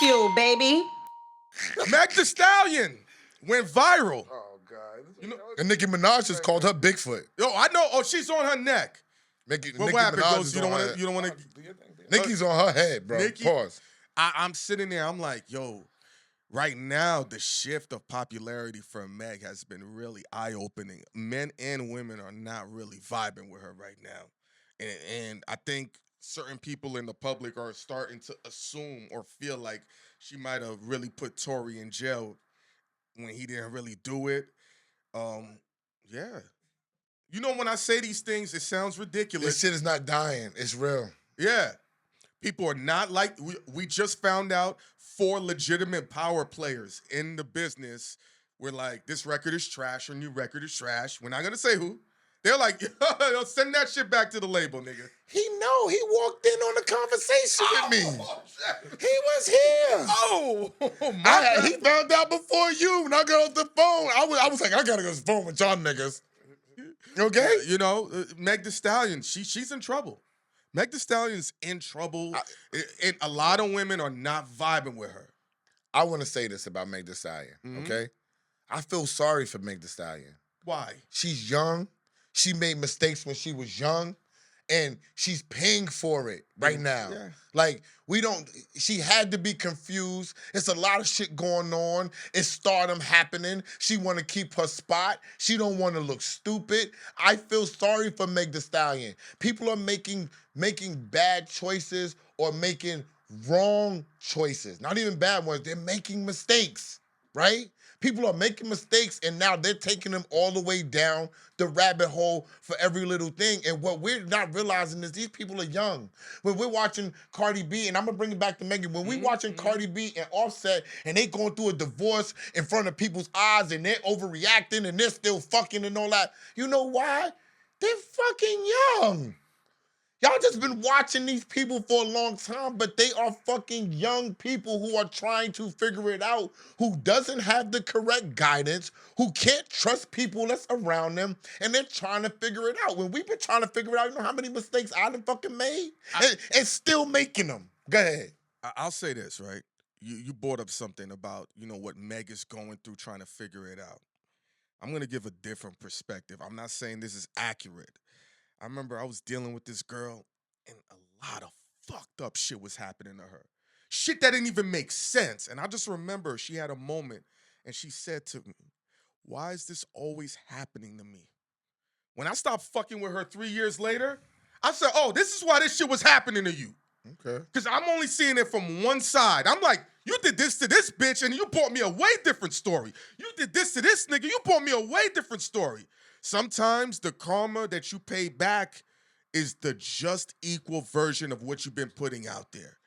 Bagfuel, baby. Meg Thee Stallion went viral. Oh God. You know, And Nicki Minaj just called her Bigfoot. yo, I know. Oh, she's on her neck. Nicki What happened, Minaj Ghost? is You don't on want her. to. You don't want to. Do your thing. Nicki's on her head, bro. Nicki- Pause. I'm sitting there. I'm like, yo. Right now, the shift of popularity for Meg has been really eye-opening. Men and women are not really vibing with her right now, and I think certain people in the public are starting to assume or feel like she might have really put Tory in jail when he didn't really do it. Yeah. You know, when I say these things, it sounds This ridiculous. shit is not dying. It's real. Yeah. People are not like, we just found out 4 legitimate power players in the business were like, this record is trash, or new record is trash. We're not going to say who. They're like, yo, send that shit back to the label, nigga. He walked in on the conversation with me. Shit. He was here. Oh, my He found out before you. When I got off the phone, I was like, I gotta go to the phone with y'all niggas. Okay? You know, Meg Thee Stallion, she's in trouble. Meg Thee Stallion's in trouble, and a lot of women are not vibing with her. I want to say this about Meg Thee Stallion, okay? I feel sorry for Meg Thee Stallion. Why? She's young. She made mistakes when she was young, and she's paying for it right now. Yeah. Like, she had to be confused. It's a lot of shit going on. It's stardom happening. She want to keep her spot. She don't want to look stupid. I feel sorry for Meg Thee Stallion. People are making bad choices or making wrong choices. Not even bad ones. They're making mistakes, right? People are making mistakes, and now they're taking them all the way down the rabbit hole for every little thing. And what we're not realizing is these people are young. When we're watching Cardi B, and I'm going to bring it back to Megan, when we're watching Cardi B and Offset, and they going through a divorce in front of people's eyes, and they're overreacting, and they're still fucking and all that, you know why? They're fucking young. Y'all just been watching these people for a long time, but they are fucking young people who are trying to figure it out, who doesn't have the correct guidance, who can't trust people that's around them, and they're trying to figure it out. When we've been trying to figure it out, you know how many mistakes I done fucking made? And still making them. Go ahead. I'll say this, right? You brought up something about, you know, what Meg is going through trying to figure it out. I'm going to give a different perspective. I'm not saying this is accurate. I remember I was dealing with this girl, and a lot of fucked up shit was happening to her. Shit that didn't even make sense. And I just remember she had a moment, and she said to me, why is this always happening to me? When I stopped fucking with her 3 years later, I said, oh, this is why this shit was happening to you. Okay. Because I'm only seeing it from one side. I'm like, you did this to this bitch, and you brought me a way different story. You did this to this nigga, you brought me a way different story. Sometimes the karma that you pay back is the just equal version of what you've been putting out there.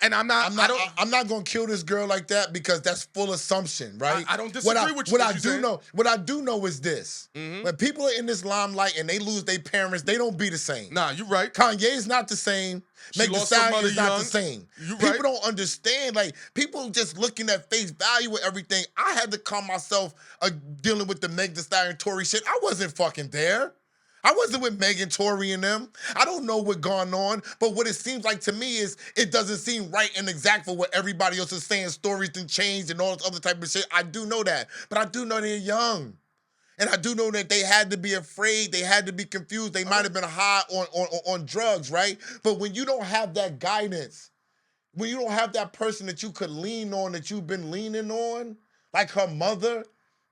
I'm not gonna kill this girl like that because that's full assumption, right? I don't disagree with you. What I do know is this: when people are in this limelight and they lose their parents, they don't be the same. Nah, you're right. Kanye's not the same. Meg Thee Stallion is not the same. People don't understand. Like, people just looking at face value with everything. I had to calm myself dealing with the Meg Thee Stallion Tory shit. I wasn't fucking there. I wasn't with Megan, Tory, and them. I don't know what's going on, but what it seems like to me is it doesn't seem right and exact for what everybody else is saying. Stories done changed and all this other type of shit. I do know that, but I do know they're young. And I do know that they had to be afraid. They had to be confused. They might have been high on drugs, right? But when you don't have that guidance, when you don't have that person that you could lean on, that you've been leaning on, like her mother,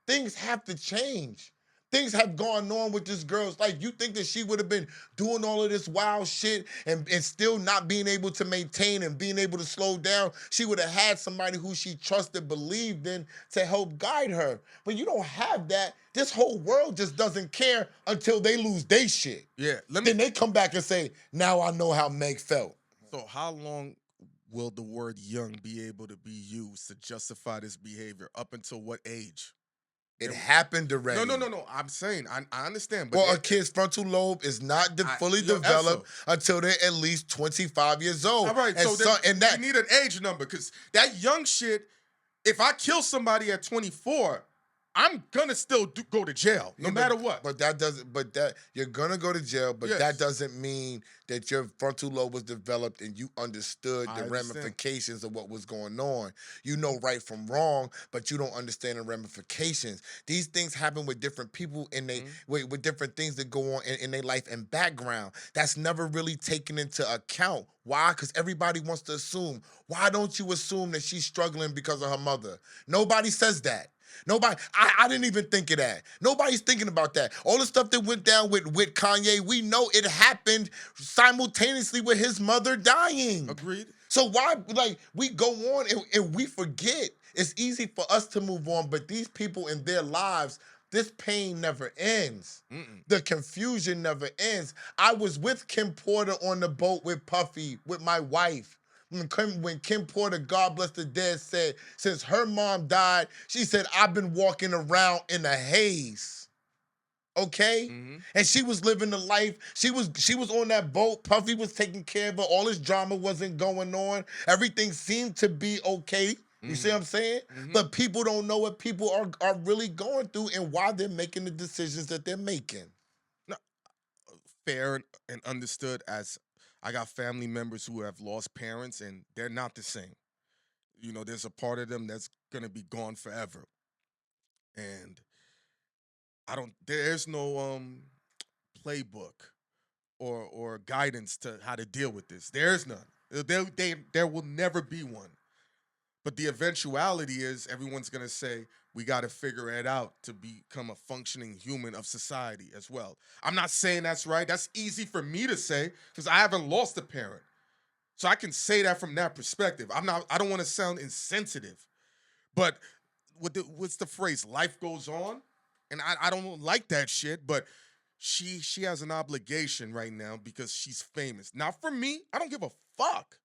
things have to change. Things have gone on with this girl's life. You think that she would have been doing all of this wild shit and still not being able to maintain and being able to slow down? She would have had somebody who she trusted, believed in to help guide her. But you don't have that. This whole world just doesn't care until they lose their shit. Yeah. Then they come back and say, now I know how Meg felt. So how long will the word young be able to be used to justify this behavior? Up until what age? It happened already. No. I'm saying, I understand. But well, a kid's frontal lobe is not fully developed until they're at least 25 years old. All right, you need an age number, because that young shit, if I kill somebody at 24, I'm gonna still go to jail no Yeah, matter what. but that doesn't. But that you're gonna go to jail. But that Yes, doesn't mean that your frontal lobe was developed and you understood I the understand. ramifications of what was going on. You know right from wrong, but you don't understand the ramifications. These things happen with different people and they Mhm. with different things that go on in their life and background. That's never really taken into account. Why? Because everybody wants to assume. Why don't you assume that she's struggling because of her mother? Nobody says that. Nobody, I didn't even think of that. Nobody's thinking about that. All the stuff that went down with Kanye, we know it happened simultaneously with his mother dying. Agreed. So why, like, we go on and we forget. It's easy for us to move on, but these people in their lives, this pain never ends. Mm-mm. The confusion never ends. I was with Kim Porter on the boat with Puffy, with my wife. When Kim Porter, God bless the dead, said, since her mom died, she said, I've been walking around in a haze. Okay? Mm-hmm. And she was living the life. She was on that boat. Puffy was taking care of her. All this drama wasn't going on. Everything seemed to be okay. You see what Mm-hmm. I'm saying? Mm-hmm. But people don't know what people are really going through and why they're making the decisions that they're making. No, fair and understood. As I got family members who have lost parents, and they're not the same. There's a part of them that's gonna be gone forever, and I don't. There's no playbook or guidance to how to deal with this. There's none. There will never be one. But the eventuality is everyone's gonna say we got to figure it out to become a functioning human of society as well. I'm not saying that's right. That's easy for me to say because I haven't lost a parent, so I can say that from that perspective. I'm not. I don't want to sound insensitive, but what's the phrase? Life goes on, and I don't like that shit. But she has an obligation right now because she's famous. Not for me. I don't give a fuck.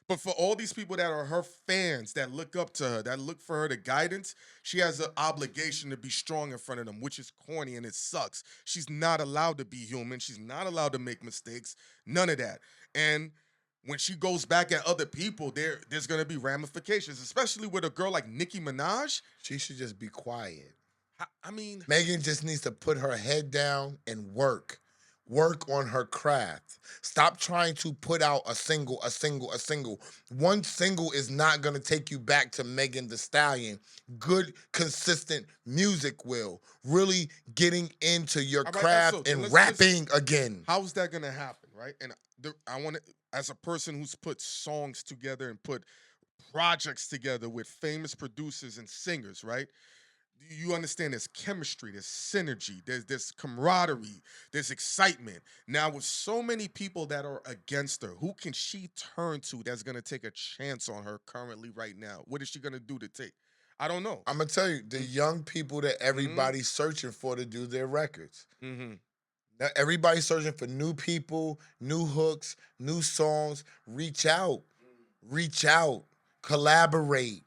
But for all these people that are her fans, that look up to her, that look for her to guidance, she has an obligation to be strong in front of them, which is corny and it sucks. She's not allowed to be human. She's not allowed to make mistakes. None of that. And when she goes back at other people, there's gonna be ramifications, especially with a girl like Nicki Minaj. She should just be quiet. I mean, Megan just needs to put her head down and work. Work on her craft. Stop trying to put out a single, a single, a single. One single is not going to take you back to Megan the Stallion. Good, consistent music will. Really getting into your all right. So craft then and let's rapping again. how's that gonna happen, right? And I want to, as a person who's put songs together and put projects together with famous producers and singers, right? You understand there's chemistry, there's synergy, there's camaraderie, there's excitement. Now, with so many people that are against her, who can she turn to that's gonna take a chance on her currently right now? What is she gonna do to take? I don't know. I'm going to tell you, the young people that Mm-hmm. everybody's searching for to do their records. Mm-hmm. Now, everybody's searching for new people, new hooks, new songs. Reach out, collaborate,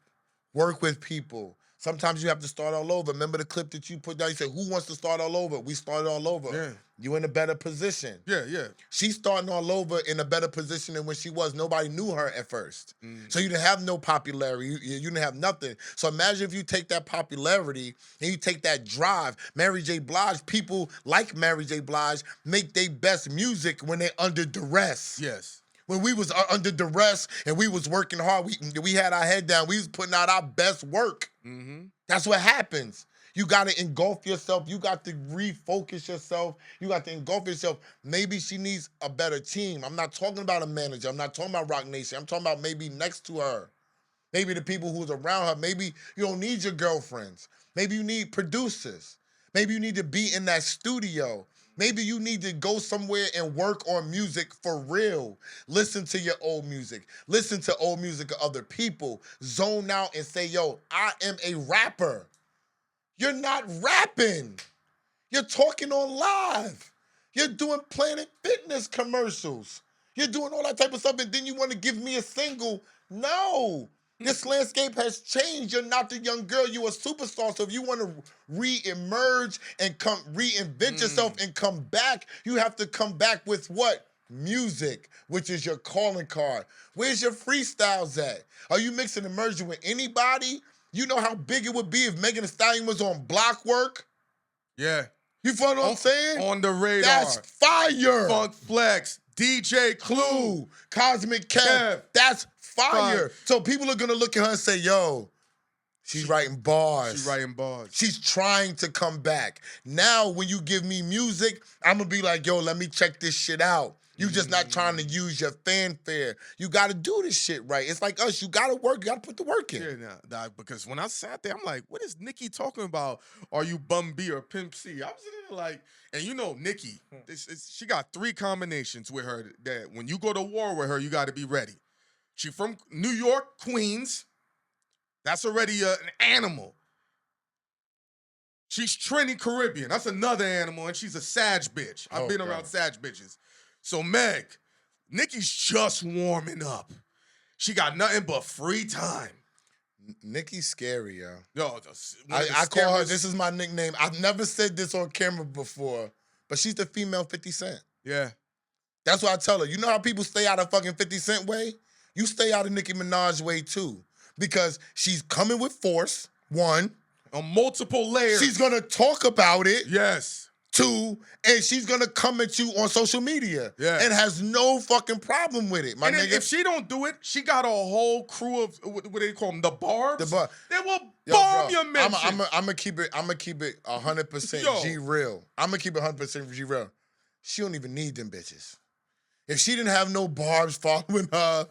work with people. Sometimes you have to start all over. Remember the clip that you put down? You said, who wants to start all over? We started all over. Yeah. You in a better position. Yeah. Yeah. She's starting all over in a better position than when she was. Nobody knew her at first. Mm. So you didn't have no popularity. You didn't have nothing. So imagine if you take that popularity and you take that drive. Mary J. Blige, people like Mary J. Blige make their best music when they're under duress. Yes. When we was under duress and we was working hard, we had our head down. We was putting out our best work. Mm-hmm. That's what happens. You got to engulf yourself. You got to refocus yourself. You got to engulf yourself. Maybe she needs a better team. I'm not talking about a manager. I'm not talking about Rock Nation. I'm talking about maybe next to her. Maybe the people who's around her. Maybe you don't need your girlfriends. Maybe you need producers. Maybe you need to be in that studio. Maybe you need to go somewhere and work on music for real. Listen to your old music. Listen to old music of other people. Zone out and say, yo, I am a rapper. You're not rapping. You're talking on live. You're doing Planet Fitness commercials. You're doing all that type of stuff, and then you want to give me a single? No. This landscape has changed. You're not the young girl. You're a superstar. So if you want to re-emerge and come reinvent yourself Mm. and come back, you have to come back with what? Music, which is your calling card. Where's your freestyles at? Are you mixing and merging with anybody? You know how big it would be if Megan Thee Stallion was on Block Work? Yeah. You feel what I'm saying? On the radar. That's fire. Funk Flex, DJ Clue, Cosmic Kev. That's fire. So people are gonna look at her and say, yo, she's writing bars. She's writing bars. She's trying to come back. Now, when you give me music, I'm gonna be like, yo, let me check this shit out. You just not trying to use your fanfare. You gotta do this shit right. It's like us. You gotta work. You gotta put the work in. Yeah, nah, because when I sat there, I'm like, what is Nicki talking about? Are you Bum B or Pimp C? I was sitting there like, and you know, Nicki, she got 3 combinations with her that when you go to war with her, you got to be ready. She from New York, Queens. That's already an animal. She's Trini Caribbean. That's another animal, and she's a Sag bitch. I've been around Sag bitches. So Meg, Nicki's just warming up. She got nothing but free time. Nicki's scary, yo. Yo, I call her, this is my nickname. I've never said this on camera before, but she's the female 50 Cent. Yeah. That's what I tell her. You know how people stay out of fucking 50 Cent way? You stay out of Nicki Minaj way too. Because she's coming with force, 1. On multiple layers. She's gonna talk about it. Yes. 2, and she's gonna come at you on social media. Yeah. And has no fucking problem with it, my nigga. If she don't do it, she got a whole crew of what do they call them? The Barbs. They will bomb your mention. I'm gonna keep it 100% G real. I'm gonna keep it 100% G real. She don't even need them bitches. If she didn't have no Barbs following her,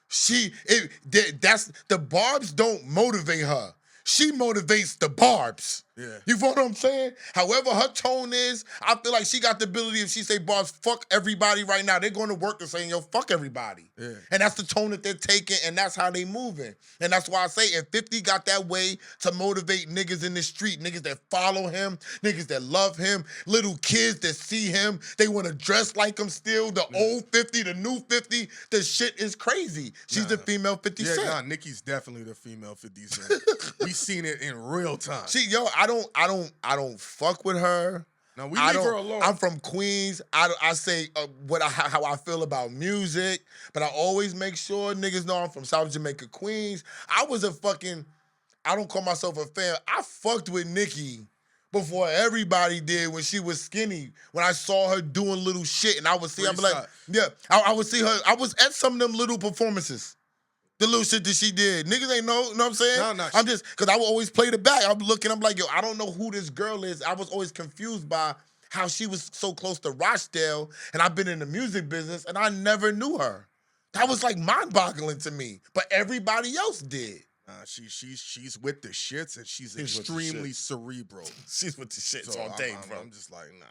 that's the Barbs don't motivate her. She motivates the Barbs. Yeah. You feel what I'm saying? However her tone is, I feel like she got the ability, if she say, Barbs, fuck everybody right now, they're going to work and saying, yo, fuck everybody. Yeah. And that's the tone that they're taking, and that's how they moving. And that's why I say, if 50 got that way to motivate niggas in the street, niggas that follow him, niggas that love him, little kids that see him, they want to dress like him still, the old 50, the new 50, the shit is crazy. She's the female 50 Cent. Yeah, Nicki's definitely the female 50 Cent. We seen it in real time. I don't fuck with her. No, we leave her alone. I'm from Queens. I say how I feel about music, but I always make sure niggas know I'm from South Jamaica, Queens. I don't call myself a fan. I fucked with Nicki before everybody did when she was skinny. When I saw her doing little shit, and I would see, I'm like, yeah, I would see her. I was at some of them little performances. The little shit that she did. Niggas ain't know what I'm saying? No. I'm just, because I would always play the back. I'm looking, I'm like, yo, I don't know who this girl is. I was always confused by how she was so close to Rochdale, and I've been in the music business, and I never knew her. That was like mind-boggling to me. But everybody else did. She's with the shits, and she's extremely cerebral. She's with the shits all day, bro. I'm just like, nah.